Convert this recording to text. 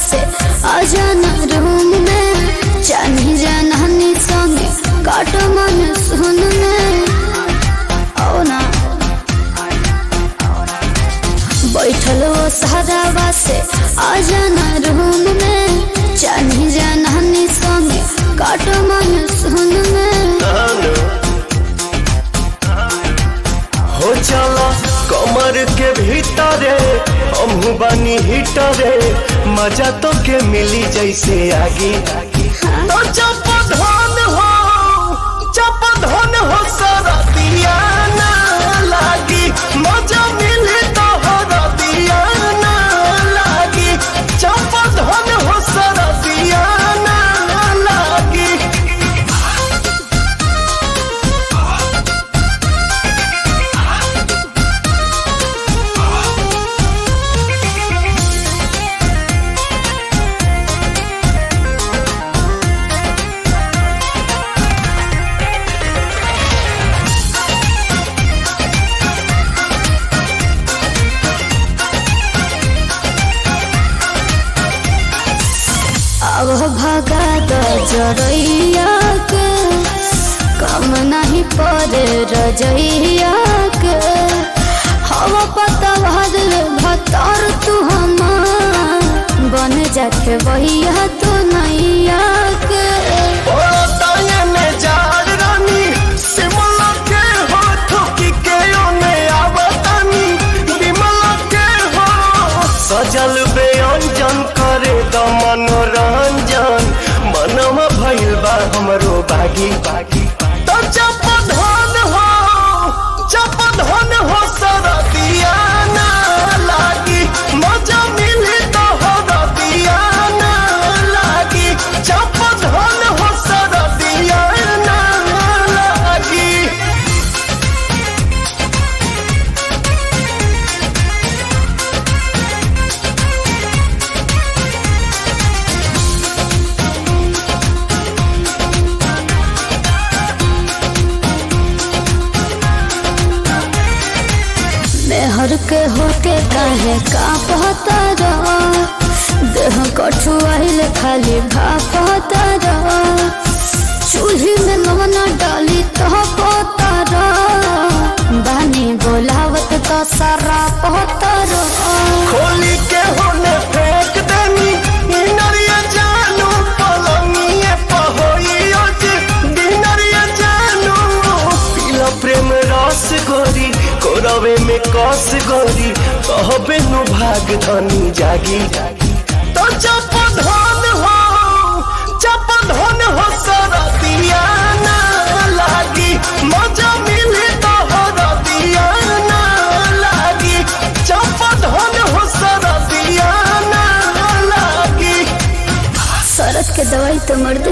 से आ जाना रूम में चांदी जाननी संगे काट मन सुन में आओ ना बैठल वो सहरावा से आ जाना रूम में चांदी जाननी संगे काट मन सुन में हो चला कमर के भीतरे हमहू बानी हिटरे मजा तो के मिली जैसे आगी तो जब धन हो सारा दिया ना लागी मजा मिली तो हरा दिया ना लागी जब धन हो सारा दिया ना लागी। अब भगा द जरैया के कम नहीं पड़े रजैया के हवा पता भतर तू हमार बन जाके वहिया तो नैया के सजल बेअंजन करे द मनोरंजन मनवा भइल बा हमरो बागी तो जब धन हो सारा दिया ना लागी मजा मिली तो हरा दिया ना लागी जब धन हो सारा दिया ना लागी। मेहर के होके काहे का पता रहा देह कठुआइल खाली भापता रहा चूल्ही में नवना डाली तो पता रहा बानी बोलावत तो सारा पता रहा खोली के होने फेंक देनी नरिया जानू पलंगिए पहोइयो जी दिनरिया जानू पीला प्रेम रस गोरी कोरवे में कस गोरी कहबे नु भाग धनी जागी तो जब धन हो सारा दिया ना लागी मजा मिली तो हरा दिया ना लागी जब धन हो सारा दिया ना लागी। सरत के दवाई तो मर्द